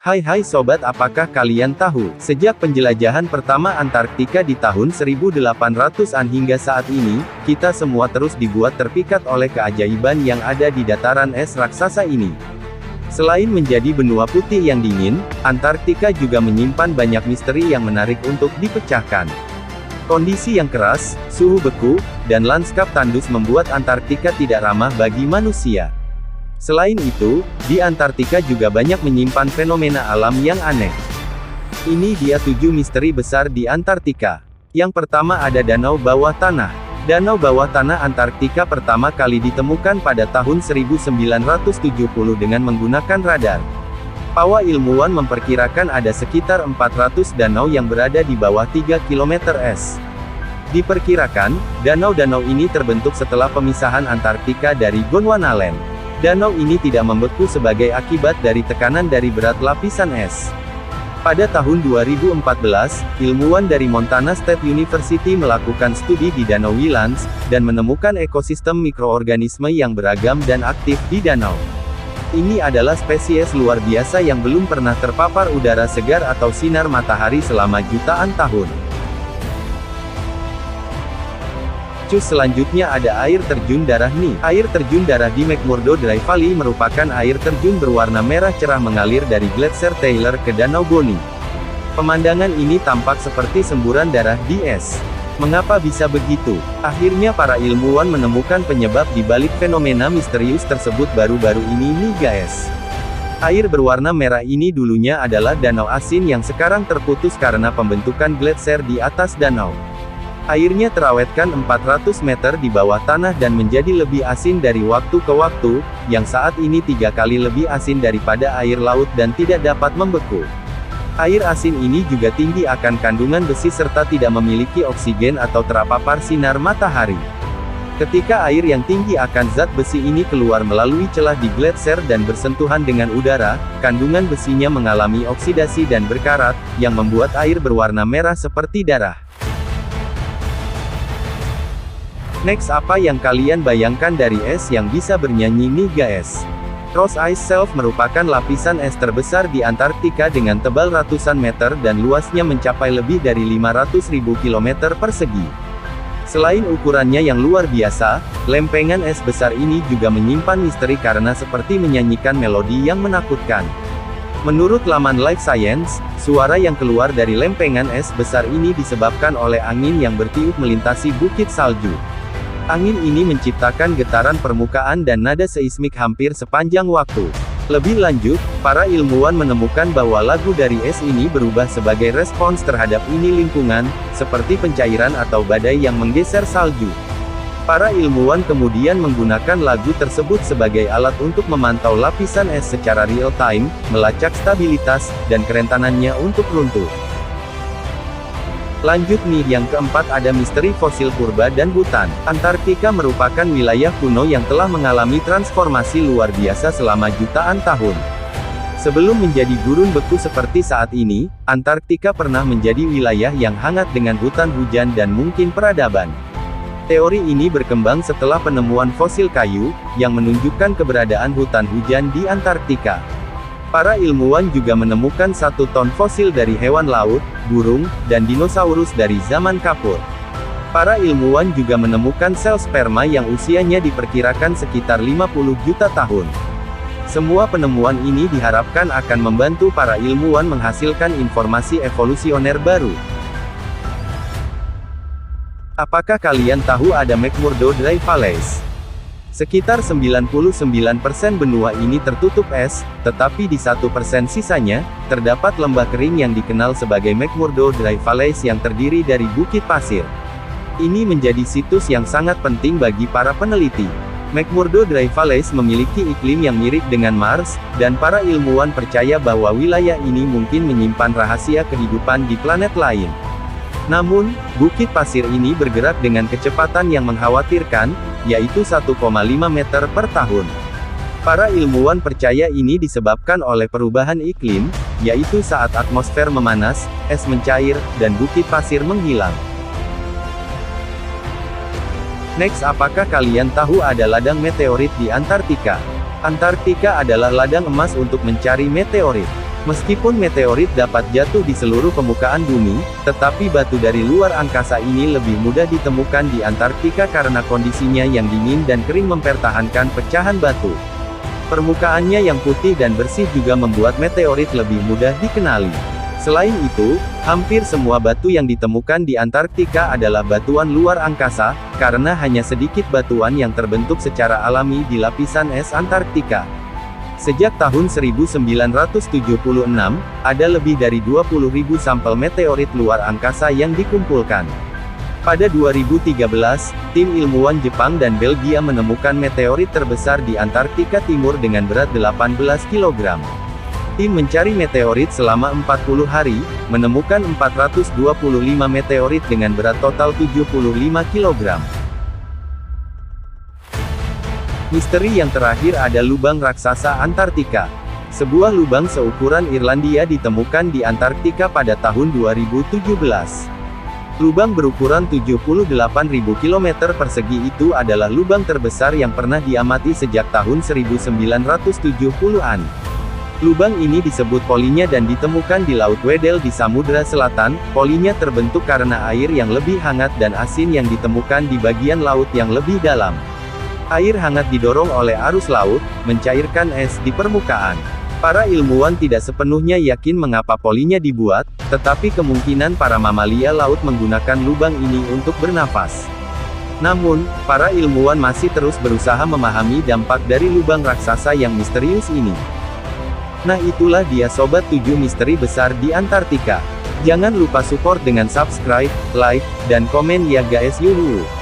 Hai sobat, apakah kalian tahu, sejak penjelajahan pertama Antarktika di tahun 1800-an hingga saat ini, kita semua terus dibuat terpikat oleh keajaiban yang ada di dataran es raksasa ini. Selain menjadi benua putih yang dingin, Antarktika juga menyimpan banyak misteri yang menarik untuk dipecahkan. Kondisi yang keras, suhu beku, dan lanskap tandus membuat Antarktika tidak ramah bagi manusia. Selain itu, di Antarktika juga banyak menyimpan fenomena alam yang aneh. Ini dia 7 misteri besar di Antarktika. Yang pertama ada danau bawah tanah. Danau bawah tanah Antarktika pertama kali ditemukan pada tahun 1970 dengan menggunakan radar. Para ilmuwan memperkirakan ada sekitar 400 danau yang berada di bawah 3 km es. Diperkirakan, danau-danau ini terbentuk setelah pemisahan Antarktika dari Gondwanaland. Danau ini tidak membeku sebagai akibat dari tekanan dari berat lapisan es. Pada tahun 2014, ilmuwan dari Montana State University melakukan studi di Danau Wilans, dan menemukan ekosistem mikroorganisme yang beragam dan aktif di danau. Ini adalah spesies luar biasa yang belum pernah terpapar udara segar atau sinar matahari selama jutaan tahun. Selanjutnya ada air terjun darah Ni. Air terjun darah di McMurdo Dry Valley merupakan air terjun berwarna merah cerah mengalir dari Gletser Taylor ke Danau Boni. Pemandangan ini tampak seperti semburan darah di es. Mengapa bisa begitu? Akhirnya para ilmuwan menemukan penyebab di balik fenomena misterius tersebut baru-baru ini nih guys. Air berwarna merah ini dulunya adalah danau asin yang sekarang terputus karena pembentukan gletser di atas danau. Airnya terawetkan 400 meter di bawah tanah dan menjadi lebih asin dari waktu ke waktu, yang saat ini 3 kali lebih asin daripada air laut dan tidak dapat membeku. Air asin ini juga tinggi akan kandungan besi serta tidak memiliki oksigen atau terpapar sinar matahari. Ketika air yang tinggi akan zat besi ini keluar melalui celah di gletser dan bersentuhan dengan udara, kandungan besinya mengalami oksidasi dan berkarat, yang membuat air berwarna merah seperti darah. Next, apa yang kalian bayangkan dari es yang bisa bernyanyi nih guys? Ross Ice Shelf merupakan lapisan es terbesar di Antarktika dengan tebal ratusan meter dan luasnya mencapai lebih dari 500.000 km persegi. Selain ukurannya yang luar biasa, lempengan es besar ini juga menyimpan misteri karena seperti menyanyikan melodi yang menakutkan. Menurut laman Life Science, suara yang keluar dari lempengan es besar ini disebabkan oleh angin yang bertiup melintasi bukit salju. Angin ini menciptakan getaran permukaan dan nada seismik hampir sepanjang waktu. Lebih lanjut, para ilmuwan menemukan bahwa lagu dari es ini berubah sebagai respons terhadap ini lingkungan, seperti pencairan atau badai yang menggeser salju. Para ilmuwan kemudian menggunakan lagu tersebut sebagai alat untuk memantau lapisan es secara real-time, melacak stabilitas, dan kerentanannya untuk runtuh. Lanjut nih, yang keempat ada misteri fosil purba dan hutan. Antarktika merupakan wilayah kuno yang telah mengalami transformasi luar biasa selama jutaan tahun. Sebelum menjadi gurun beku seperti saat ini, Antarktika pernah menjadi wilayah yang hangat dengan hutan hujan dan mungkin peradaban. Teori ini berkembang setelah penemuan fosil kayu, yang menunjukkan keberadaan hutan hujan di Antarktika. Para ilmuwan juga menemukan 1 ton fosil dari hewan laut, burung, dan dinosaurus dari zaman kapur. Para ilmuwan juga menemukan sel sperma yang usianya diperkirakan sekitar 50 juta tahun. Semua penemuan ini diharapkan akan membantu para ilmuwan menghasilkan informasi evolusioner baru. Apakah kalian tahu ada McMurdo Dry Valley? Sekitar 99% benua ini tertutup es, tetapi di 1% sisanya, terdapat lembah kering yang dikenal sebagai McMurdo Dry Valley yang terdiri dari bukit pasir. Ini menjadi situs yang sangat penting bagi para peneliti. McMurdo Dry Valley memiliki iklim yang mirip dengan Mars, dan para ilmuwan percaya bahwa wilayah ini mungkin menyimpan rahasia kehidupan di planet lain. Namun, bukit pasir ini bergerak dengan kecepatan yang mengkhawatirkan, yaitu 1,5 meter per tahun. Para ilmuwan percaya ini disebabkan oleh perubahan iklim, yaitu saat atmosfer memanas, es mencair, dan bukit pasir menghilang. Next, apakah kalian tahu ada ladang meteorit di Antarktika? Antarktika adalah ladang emas untuk mencari meteorit. Meskipun meteorit dapat jatuh di seluruh permukaan bumi, tetapi batu dari luar angkasa ini lebih mudah ditemukan di Antarktika karena kondisinya yang dingin dan kering mempertahankan pecahan batu. Permukaannya yang putih dan bersih juga membuat meteorit lebih mudah dikenali. Selain itu, hampir semua batu yang ditemukan di Antarktika adalah batuan luar angkasa, karena hanya sedikit batuan yang terbentuk secara alami di lapisan es Antarktika. Sejak tahun 1976, ada lebih dari 20.000 sampel meteorit luar angkasa yang dikumpulkan. Pada 2013, tim ilmuwan Jepang dan Belgia menemukan meteorit terbesar di Antarktika Timur dengan berat 18 kg. Tim mencari meteorit selama 40 hari, menemukan 425 meteorit dengan berat total 75 kg. Misteri yang terakhir ada lubang raksasa Antarktika. Sebuah lubang seukuran Irlandia ditemukan di Antarktika pada tahun 2017. Lubang berukuran 78.000 km persegi itu adalah lubang terbesar yang pernah diamati sejak tahun 1970-an. Lubang ini disebut polinya dan ditemukan di Laut Weddell di Samudra Selatan. Polinya terbentuk karena air yang lebih hangat dan asin yang ditemukan di bagian laut yang lebih dalam. Air hangat didorong oleh arus laut, mencairkan es di permukaan. Para ilmuwan tidak sepenuhnya yakin mengapa polinya dibuat, tetapi kemungkinan para mamalia laut menggunakan lubang ini untuk bernafas. Namun, para ilmuwan masih terus berusaha memahami dampak dari lubang raksasa yang misterius ini. Nah itulah dia Sobat 7 Misteri Besar di Antarktika. Jangan lupa support dengan subscribe, like, dan komen ya guys. Yuhu.